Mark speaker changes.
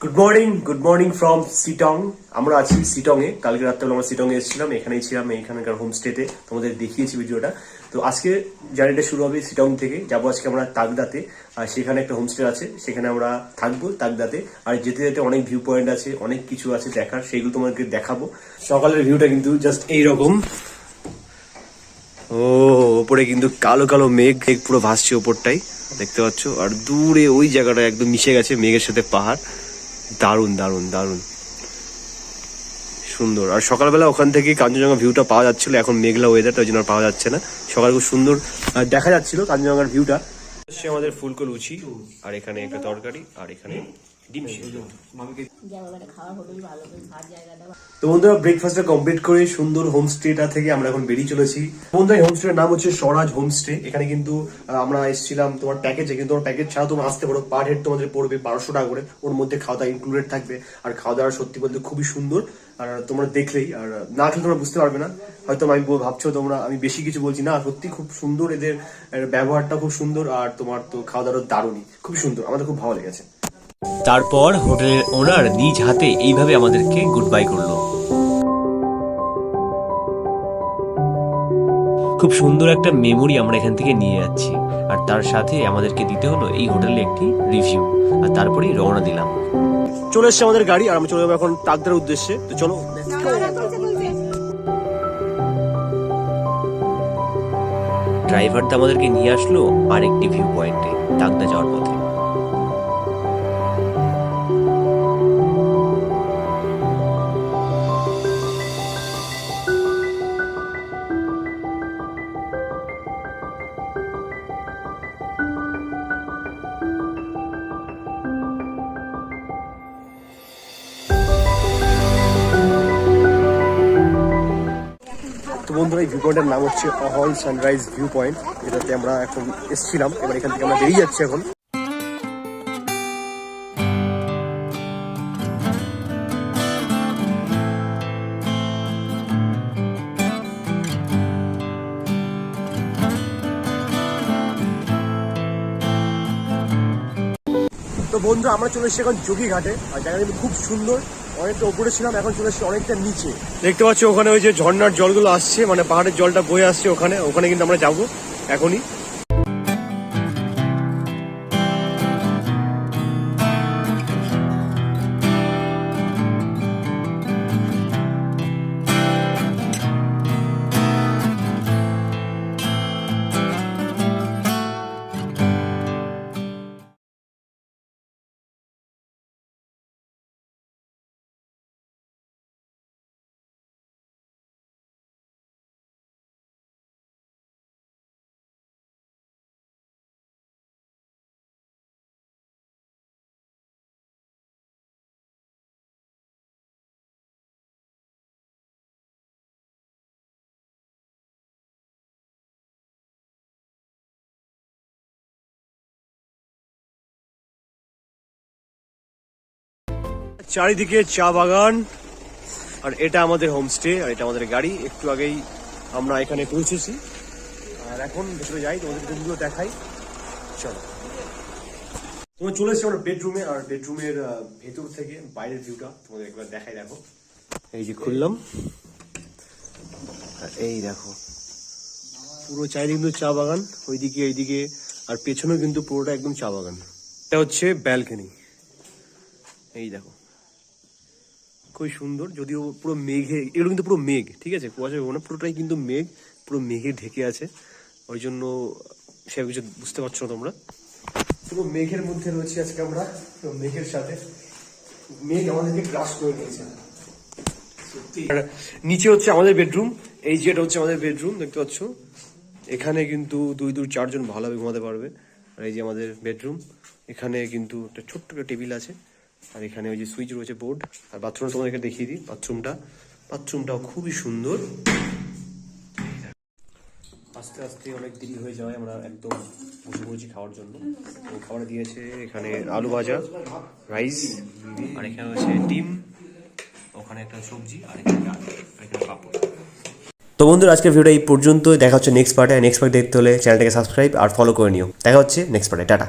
Speaker 1: Good morning from Sittong. আমরা আছি সিটং এ। কালকে রাত্রে আমরা সিটং এ এসেছিলাম, এখানেই ছিলাম, এখানকার হোমস্টেতে তোমাদের দেখিয়েছি ভিডিওটা। তো আজকে জার্নিটা শুরু হবে সিটং থেকে, যাবো আজকে আমরা তাগদাতে। আর সেখানে একটা হোমস্টে আছে, সেখানে আমরা থাকবো তাগদাতে। আর যেতে যেতে অনেক ভিউ পয়েন্ট আছে, অনেক কিছু আছে দেখার, সেগুলো তোমাদেরকে দেখাবো। সকালের ভিউটা কিন্তু জাস্ট এইরকম। ও ওপরে কিন্তু কালো কালো মেঘ পুরো ভাসছে ওপরটাই, দেখতে পাচ্ছ। আর দূরে ওই জায়গাটা একদম মিশে গেছে মেঘের সাথে পাহাড়। দারুণ দারুণ দারুণ সুন্দর। আর সকালবেলা ওখান থেকে কাঞ্চনজঙ্ঘা ভিউটা পাওয়া যাচ্ছিল, এখন মেঘলা ওয়েদারটা ওই জন্য পাওয়া যাচ্ছে না। সকাল খুব সুন্দর দেখা যাচ্ছিল কাঞ্চনজঙ্ঘার ভিউটা। হচ্ছে আমাদের ফুলকো লুচি, আর এখানে একটা তরকারি, আর এখানে ডিম সিদ্ধ। তো বন্ধুরা ব্রেকফাস্টটা কমপ্লিট করে সুন্দর হোমস্টেটা থেকে আমরা এখন বেরিয়ে চলেছি। বন্ধুরা হোমস্টের নাম হচ্ছে স্বরাজ হোমস্টে। এখানে কিন্তু আমরা এসেছিলাম তোমার প্যাকেজে, কিন্তু তোমার প্যাকেজ ছাড়া তোমরা আসতে পারো। পার হেড তোমাদের পড়বে 1200 টাকা করে, ওর মধ্যে খাওয়া দাওয়া ইনক্লুডেড থাকবে। আর খাওয়া দাওয়া সত্যি বলতে খুবই সুন্দর। আর তোমরা দেখলেই, আর না খেলে তোমরা বুঝতে পারবে না। হয়তো আমি ভাবছো তোমরা আমি বেশি কিছু বলছি, না সত্যি খুব সুন্দর, এদের ব্যবহারটা খুব সুন্দর। আর তোমার তো খাওয়া দাওয়া দারুণই, খুব সুন্দর, আমাদের খুব ভালো লেগেছে।
Speaker 2: তারপর হোটেলের ওনার নিজ হাতে এইভাবে আমাদেরকে গুড বাই করলো। খুব সুন্দর একটা মেমোরি আমরা এখান থেকে নিয়ে যাচ্ছি। আর তার সাথে আমাদেরকে দিতে হলো এই হোটেলে একটি রিভিউ। আর তারপরেই রওনা দিলাম।
Speaker 1: চলে এসছে আমাদের গাড়ি, আর আমরা চলে যাবো এখন তাগদার উদ্দেশ্যে। তো চলো।
Speaker 2: ড্রাইভারটা আমাদেরকে নিয়ে আসলো আরেকটি ভিউ পয়েন্টে, তাগদা যাওয়ার পথে।
Speaker 1: তো বন্ধুরা এই ভিউ পয়েন্টের নাম হচ্ছে অহল সানরাইজ ভিউ পয়েন্ট, যেটাতে আমরা এখন এসেছিলাম। এবার এখান থেকে আমরা বেরিয়ে যাচ্ছি এখন। তো বন্ধু আমরা চলে এসেছি এখন যোগীঘাটে। আর জায়গাটা কিন্তু খুব সুন্দর। অনেকটা উপরে ছিলাম, এখন চলে এসেছি অনেকটা নিচে। দেখতে পাচ্ছি ওখানে ওই যে ঝর্ণার জলগুলো আসছে, মানে পাহাড়ের জলটা বয়ে আসছে ওখানে। ওখানে কিন্তু আমরা যাবো এখনই। চারিদিকে চা বাগান, আর এটা আমাদের হোমস্টে, আর এটা আমাদের গাড়ি। একটু আগেই আমরা এখানে পৌঁছেছি, আর এখন ভেতরে যাই, তোমাদের রুমগুলো দেখাই। চলো। তোমার চলে এসেছি আমরা বেডরুমে, আর বেডরুমের ভেতর থেকে বাইরের ভিউটা তোমাদের একবার দেখাই। দেখো এই যে খুললাম, আর এই দেখো পুরো চারিদিকে কিন্তু চা বাগান, ওইদিকে এইদিকে, আর পেছনেও কিন্তু পুরোটা একদম চা বাগান। এটা হচ্ছে ব্যালকনি, এই দেখো খুবই সুন্দর। যদিও পুরো মেঘে, এগুলো কিন্তু পুরো মেঘ, ঠিক আছে, কুয়াশা না, পুরোটাই কিন্তু মেঘ, পুরো মেঘে ঢেকে আছে। ওই জন্য সে কিছু বুঝতে পারছো না তোমরা। পুরো মেঘের মধ্যে রয়েছে আজকে আমরা, মেঘের সাথে। মেঘ আমাদেরকে গ্রাস করে নিয়েছে। আর নিচে হচ্ছে আমাদের বেডরুম, এই যেটা হচ্ছে আমাদের বেডরুম, দেখতে পাচ্ছ। এখানে কিন্তু 2-4 জন ভালোভাবে ঘুমাতে পারবে। আর এই যে আমাদের বেডরুম, এখানে কিন্তু একটা ছোট্ট একটা টেবিল আছে, আর এখানে ওই যে সুইচ রয়েছে, বোর্ড। আর বাথরুমটা তোমাদেরকে দেখিয়ে দিই। বাথরুমটাও খুবই সুন্দর। আস্তে আস্তে অনেক দেরি হয়ে যাওয়ায় আমরা একদম বসে পড়েছি খাওয়ার জন্য। খাবার দিয়েছে এখানে আলু ভাজা, রাইস, আর এখানে হচ্ছে ডিম, ওখানে একটা সবজি, আর এখানে পাপড়। তো বন্ধুরা আজকের ভিডিওটা এই পর্যন্ত। দেখা হচ্ছে নেক্সট পার্টে। নেক্সট পার্ট দেখতে হলে চ্যানেলটাকে সাবস্ক্রাইব আর ফলো করে নিও। দেখা হচ্ছে নেক্সট পার্টে। টাটা।